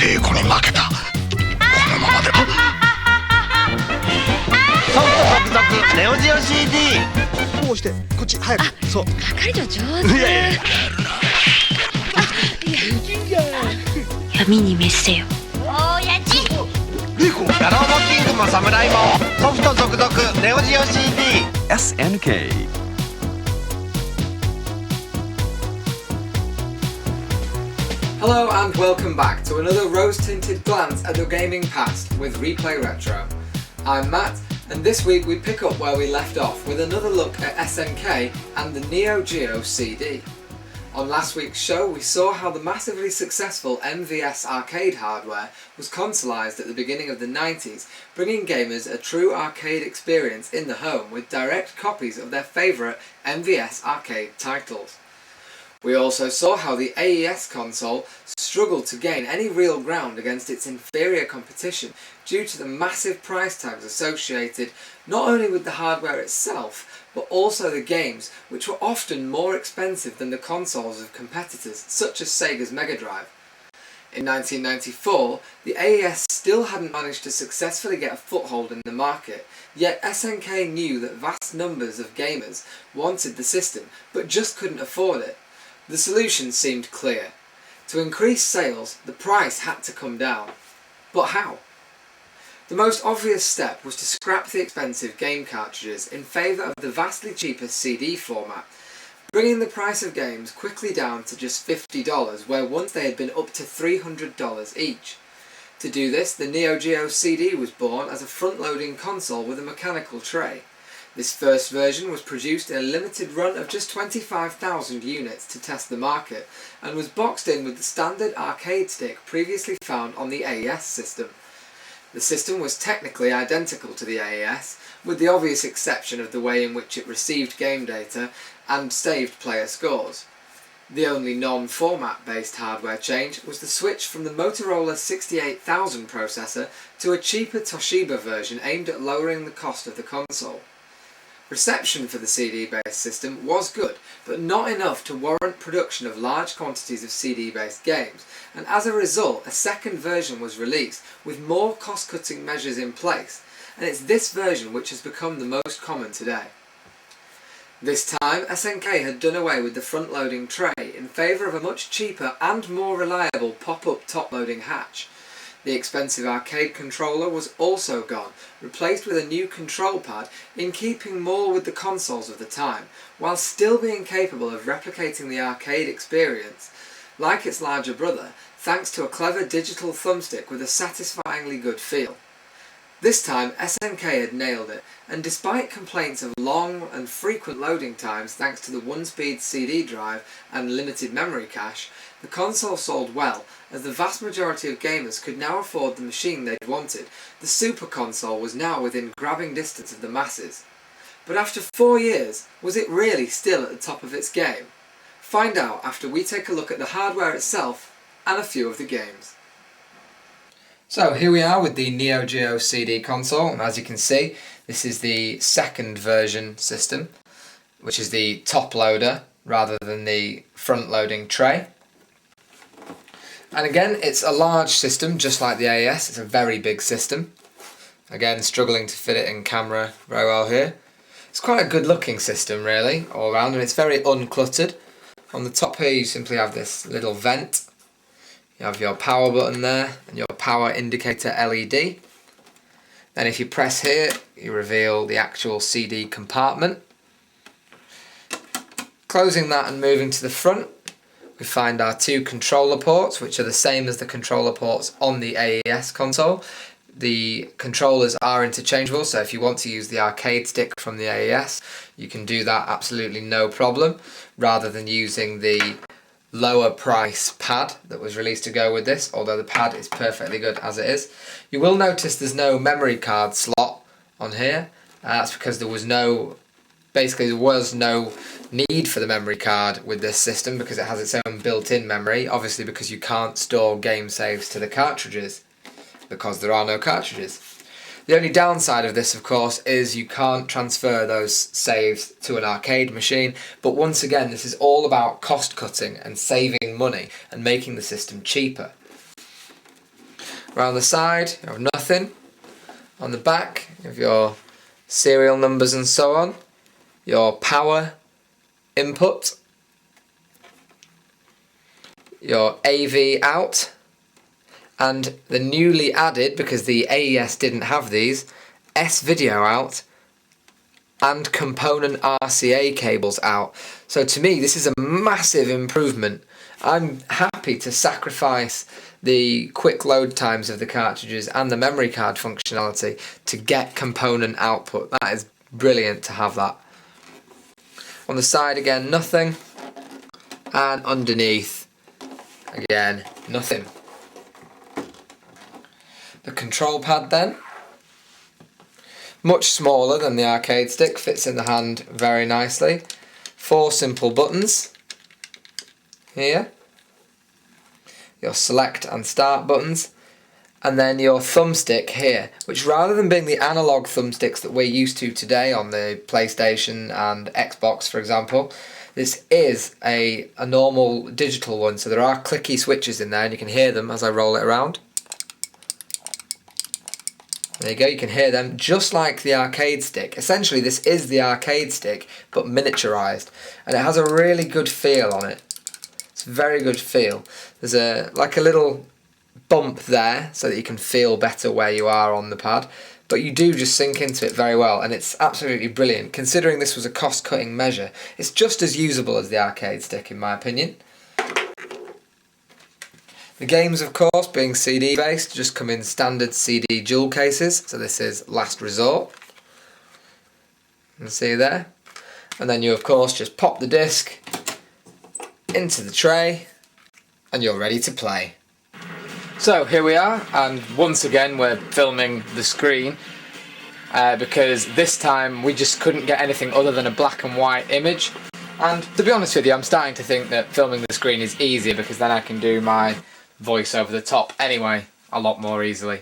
稽古に負けた。このままでは。ソフト続々ネオジオ CD。 こうしてこっち早く。そう。係長上手。いやいやいや。闇に召せよ。おやじ。リコ。野郎もキングも侍もソフト続々ネオジオ CD。 SNK. Hello and welcome back to another rose-tinted glance at the gaming past with Replay Retro. I'm Matt, and this week we pick up where we left off with another look at SNK and the Neo Geo CD. On last week's show we saw how the massively successful MVS arcade hardware was consolised at the beginning of the 90s, bringing gamers a true arcade experience in the home with direct copies of their favourite MVS arcade titles. We also saw how the AES console struggled to gain any real ground against its inferior competition due to the massive price tags associated not only with the hardware itself, but also the games, which were often more expensive than the consoles of competitors such as Sega's Mega Drive. In 1994, the AES still hadn't managed to successfully get a foothold in the market, yet SNK knew that vast numbers of gamers wanted the system but just couldn't afford it. The solution seemed clear. To increase sales, the price had to come down. But how? The most obvious step was to scrap the expensive game cartridges in favour of the vastly cheaper CD format, bringing the price of games quickly down to just $50, where once they had been up to $300 each. To do this, the Neo Geo CD was born as a front-loading console with a mechanical tray. This first version was produced in a limited run of just 25,000 units to test the market, and was boxed in with the standard arcade stick previously found on the AES system. The system was technically identical to the AES, with the obvious exception of the way in which it received game data and saved player scores. The only non-format based hardware change was the switch from the Motorola 68000 processor to a cheaper Toshiba version aimed at lowering the cost of the console. Reception for the CD-based system was good, but not enough to warrant production of large quantities of CD-based games, and as a result a second version was released with more cost-cutting measures in place, and it's this version which has become the most common today. This time SNK had done away with the front-loading tray in favour of a much cheaper and more reliable pop-up top-loading hatch. The expensive arcade controller was also gone, replaced with a new control pad in keeping more with the consoles of the time, while still being capable of replicating the arcade experience, like its larger brother, thanks to a clever digital thumbstick with a satisfyingly good feel. This time SNK had nailed it, and despite complaints of long and frequent loading times thanks to the one-speed CD drive and limited memory cache, the console sold well, as the vast majority of gamers could now afford the machine they'd wanted. The Super Console was now within grabbing distance of the masses. But after 4 years, was it really still at the top of its game? Find out after we take a look at the hardware itself and a few of the games. So here we are with the Neo Geo CD console, and as you can see, this is the second version system, which is the top loader rather than the front loading tray. And again, it's a large system, just like the AES. It's a very big system. Again, struggling to fit it in camera very well here. It's quite a good looking system really, all around, and it's very uncluttered. On the top here you simply have this little vent. You have your power button there, and your power indicator LED. Then if you press here, you reveal the actual CD compartment. Closing that and moving to the front, we find our two controller ports, which are the same as the controller ports on the AES console. The controllers are interchangeable, so if you want to use the arcade stick from the AES, you can do that absolutely no problem, rather than using the lower price pad that was released to go with this, although the pad is perfectly good as it is. You will notice there's no memory card slot on here. That's because there was no need for the memory card with this system, because it has its own built-in memory, obviously because you can't store game saves to the cartridges, because there are no cartridges. The only downside of this, of course, is you can't transfer those saves to an arcade machine, but once again this is all about cost cutting and saving money and making the system cheaper. Around the side, you have nothing. On the back, you have your serial numbers and so on. Your power input. Your AV out. And the newly added, because the AES didn't have these, S-video out and component RCA cables out. So to me this is a massive improvement. I'm happy to sacrifice the quick load times of the cartridges and the memory card functionality to get component output. That is brilliant to have that. On the side again, nothing. And underneath, again, nothing. The control pad then, much smaller than the arcade stick, fits in the hand very nicely. 4 simple buttons here, your select and start buttons, and then your thumbstick here, which rather than being the analog thumbsticks that we're used to today on the PlayStation and Xbox for example, this is a normal digital one, so there are clicky switches in there and you can hear them as I roll it around. There you go, you can hear them just like the arcade stick. Essentially this is the arcade stick but miniaturized, and it has a really good feel on it. It's a very good feel. There's like a little bump there so that you can feel better where you are on the pad, but you do just sink into it very well, and it's absolutely brilliant. Considering this was a cost-cutting measure, it's just as usable as the arcade stick in my opinion. The games, of course, being CD based, just come in standard CD jewel cases, so this is Last Resort. You can see there. And then you, of course, just pop the disc into the tray and you're ready to play. So here we are, and once again we're filming the screen because this time we just couldn't get anything other than a black and white image. And to be honest with you, I'm starting to think that filming the screen is easier because then I can do my voice over the top anyway a lot more easily.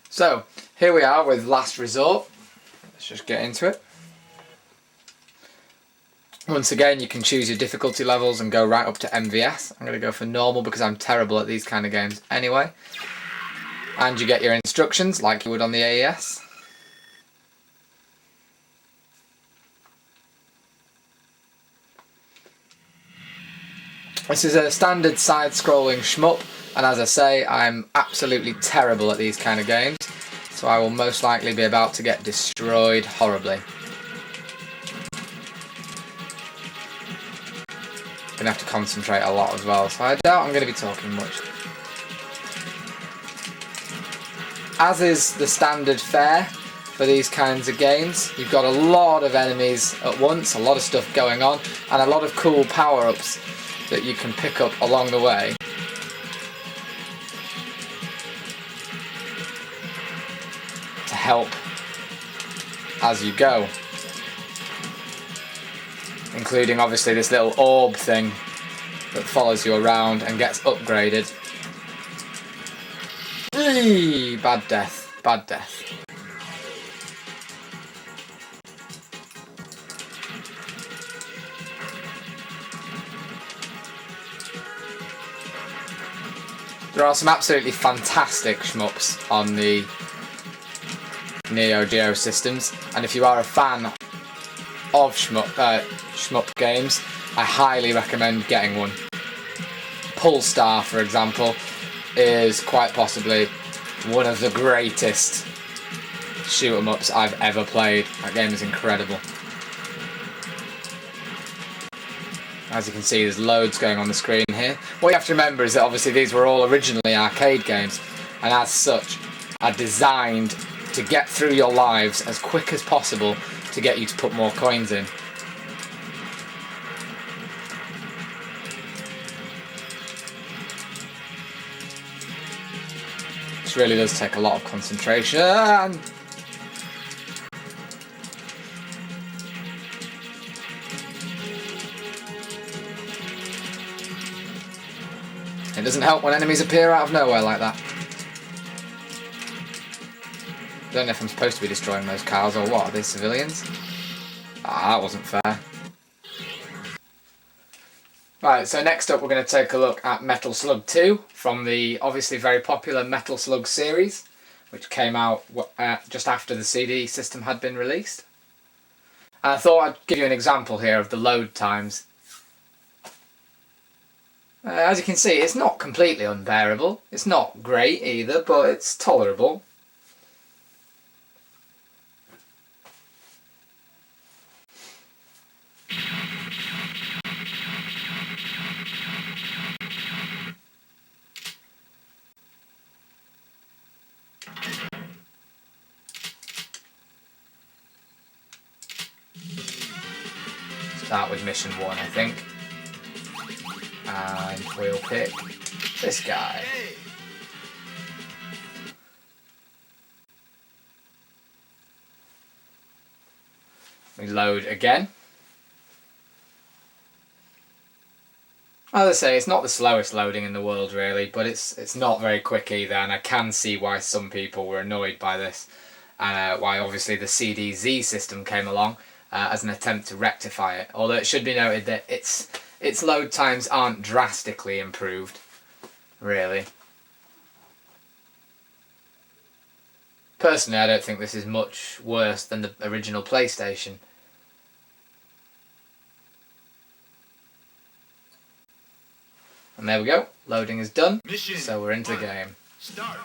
So here we are with Last Resort. Let's just get into it. Once again you can choose your difficulty levels and go right up to MVS. I'm going to go for normal because I'm terrible at these kind of games anyway. And you get your instructions like you would on the AES. This is a standard side-scrolling shmup, and as I say, I'm absolutely terrible at these kind of games, so I will most likely be about to get destroyed horribly. I'm going to have to concentrate a lot as well, so I doubt I'm going to be talking much. As is the standard fare for these kinds of games, you've got a lot of enemies at once, a lot of stuff going on, and a lot of cool power-ups that you can pick up along the way. To help as you go. Including obviously this little orb thing that follows you around and gets upgraded. Eee, bad death, bad death. There are some absolutely fantastic shmups on the Neo Geo systems, and if you are a fan of shmup games, I highly recommend getting one. Pulstar, for example, is quite possibly one of the greatest shoot 'em ups I've ever played. That game is incredible. As you can see, there's loads going on the screen here. What you have to remember is that obviously these were all originally arcade games, and as such are designed to get through your lives as quick as possible to get you to put more coins in. This really does take a lot of concentration. It doesn't help when enemies appear out of nowhere like that. I don't know if I'm supposed to be destroying those cars or what. Are they civilians? Ah, that wasn't fair. Right, so next up we're going to take a look at Metal Slug 2 from the obviously very popular Metal Slug series, which came out just after the CD system had been released. And I thought I'd give you an example here of the load times. As you can see, it's not completely unbearable. It's not great either, but it's tolerable. Start with mission 1, I think. And we'll pick this guy. We load again. As I say, it's not the slowest loading in the world really, but it's not very quick either, and I can see why some people were annoyed by this, and why obviously the CD-Z system came along as an attempt to rectify it. Although it should be noted that its load times aren't drastically improved, really. Personally, I don't think this is much worse than the original PlayStation. And there we go, loading is done, so we're into the game. Start.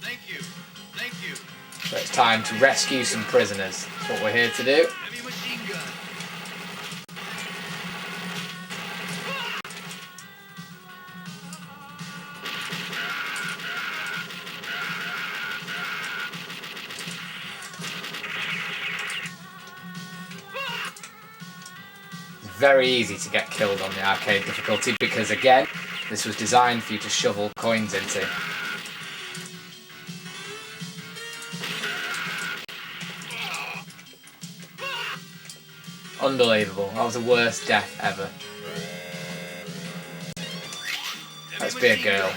Thank you. So it's time to rescue some prisoners. That's what we're here to do. Heavy machine gun. It's very easy to get killed on the arcade difficulty because, again, this was designed for you to shovel coins into. Unbelievable. That was the worst death ever. Let's be a girl.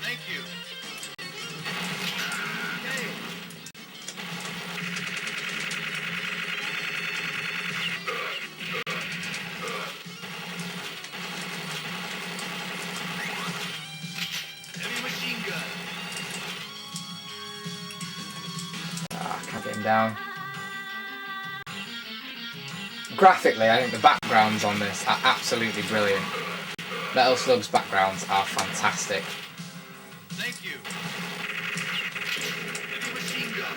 Thank you. Heavy machine gun. Ah, can't get him down. Graphically, I think the backgrounds on this are absolutely brilliant. Metal Slug's backgrounds are fantastic. Thank you. Heavy machine gun.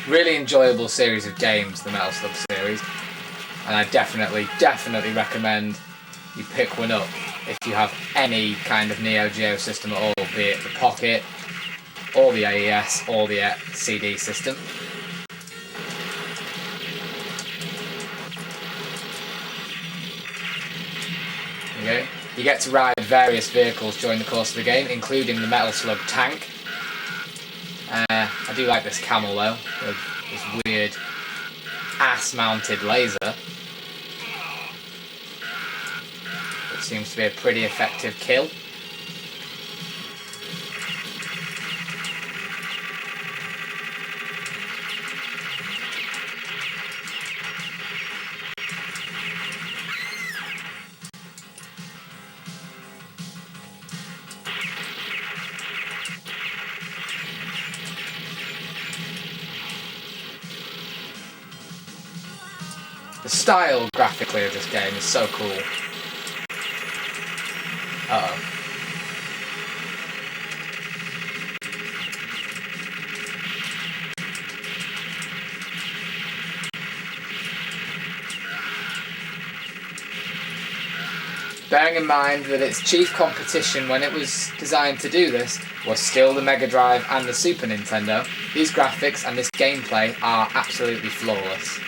Really enjoyable series of games, the Metal Slug series, and I definitely recommend you pick one up if you have any kind of Neo Geo system at all, be it the Pocket, or the AES, or the CD system. Okay. You get to ride various vehicles during the course of the game, including the Metal Slug tank. I do like this camel though, with this weird ass-mounted laser. It seems to be a pretty effective kill. The style graphically of this game is so cool. Uh-oh. Bearing in mind that its chief competition when it was designed to do this was still the Mega Drive and the Super Nintendo, these graphics and this gameplay are absolutely flawless.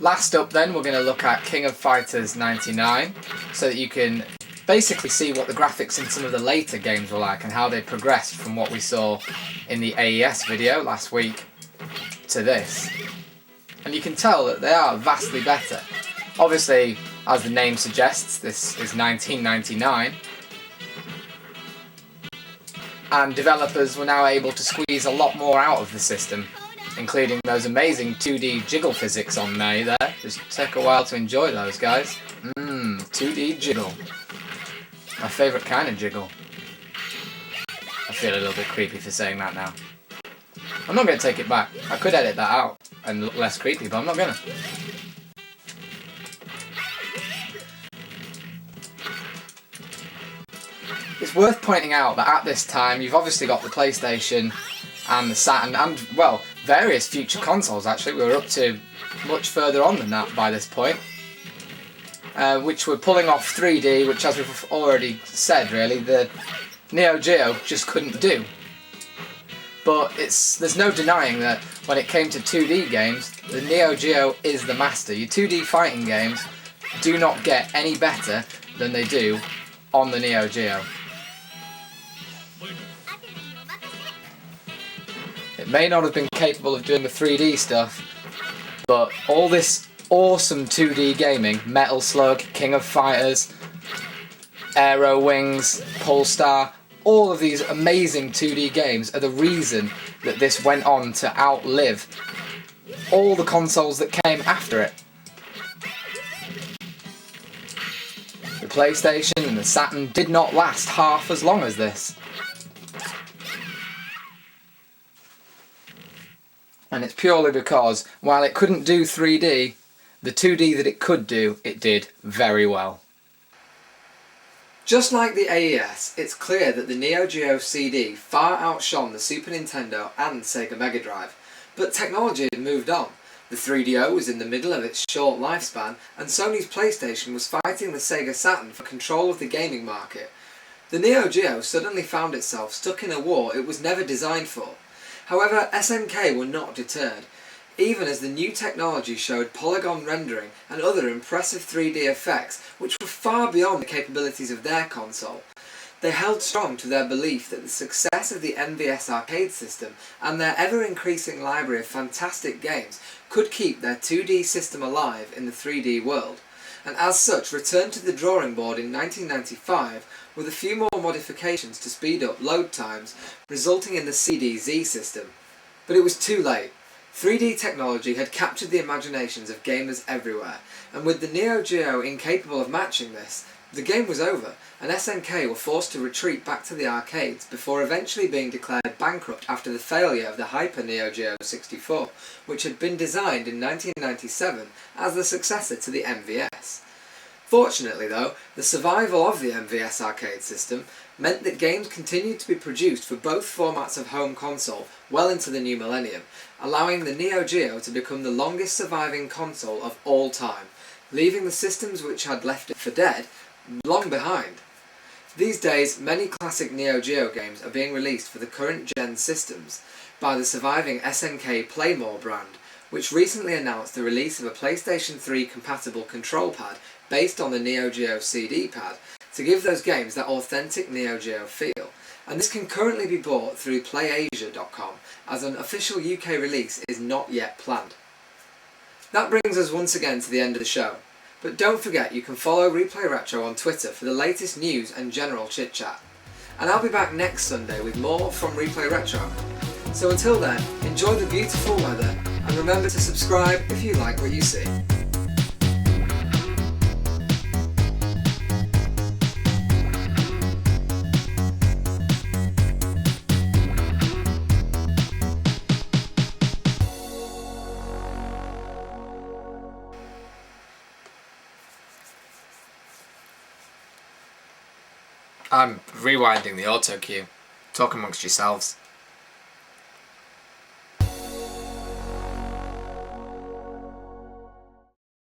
Last up then, we're going to look at King of Fighters 99, so that you can basically see what the graphics in some of the later games were like and how they progressed from what we saw in the AES video last week to this. And you can tell that they are vastly better. Obviously, as the name suggests, this is 1999, and developers were now able to squeeze a lot more out of the system, including those amazing 2D jiggle physics on there. Just take a while to enjoy those, guys. 2D jiggle. My favourite kind of jiggle. I feel a little bit creepy for saying that now. I'm not going to take it back. I could edit that out and look less creepy, but I'm not going to. It's worth pointing out that at this time you've obviously got the PlayStation and the Saturn and, well, various future consoles actually. We were up to much further on than that by this point. Which were pulling off 3D, which, as we've already said really, the Neo Geo just couldn't do. But there's no denying that when it came to 2D games, the Neo Geo is the master. Your 2D fighting games do not get any better than they do on the Neo Geo. It may not have been capable of doing the 3D stuff, but all this awesome 2D gaming, Metal Slug, King of Fighters, Aero Wings, Polestar, all of these amazing 2D games are the reason that this went on to outlive all the consoles that came after it. The PlayStation and the Saturn did not last half as long as this. And it's purely because, while it couldn't do 3D, the 2D that it could do, it did very well. Just like the AES, it's clear that the Neo Geo CD far outshone the Super Nintendo and Sega Mega Drive, but technology had moved on. The 3DO was in the middle of its short lifespan, and Sony's PlayStation was fighting the Sega Saturn for control of the gaming market. The Neo Geo suddenly found itself stuck in a war it was never designed for. However, SNK were not deterred. Even as the new technology showed polygon rendering and other impressive 3D effects which were far beyond the capabilities of their console. They held strong to their belief that the success of the MVS arcade system and their ever-increasing library of fantastic games could keep their 2D system alive in the 3D world, and as such returned to the drawing board in 1995 with a few more modifications to speed up load times, resulting in the CD-Z system. But it was too late. 3D technology had captured the imaginations of gamers everywhere, and with the Neo Geo incapable of matching this, the game was over, and SNK were forced to retreat back to the arcades before eventually being declared bankrupt after the failure of the Hyper Neo Geo 64, which had been designed in 1997 as the successor to the MVS. Fortunately though, the survival of the MVS arcade system meant that games continued to be produced for both formats of home console well into the new millennium, allowing the Neo Geo to become the longest surviving console of all time, leaving the systems which had left it for dead long behind. These days, many classic Neo Geo games are being released for the current gen systems by the surviving SNK Playmore brand, which recently announced the release of a PlayStation 3 compatible control pad based on the Neo Geo CD pad to give those games that authentic Neo Geo feel, and this can currently be bought through PlayAsia.com, as an official UK release is not yet planned. That brings us once again to the end of the show, but don't forget you can follow Replay Retro on Twitter for the latest news and general chit chat. And I'll be back next Sunday with more from Replay Retro. So until then, enjoy the beautiful weather, and remember to subscribe if you like what you see. I'm rewinding the auto cue. Talk amongst yourselves.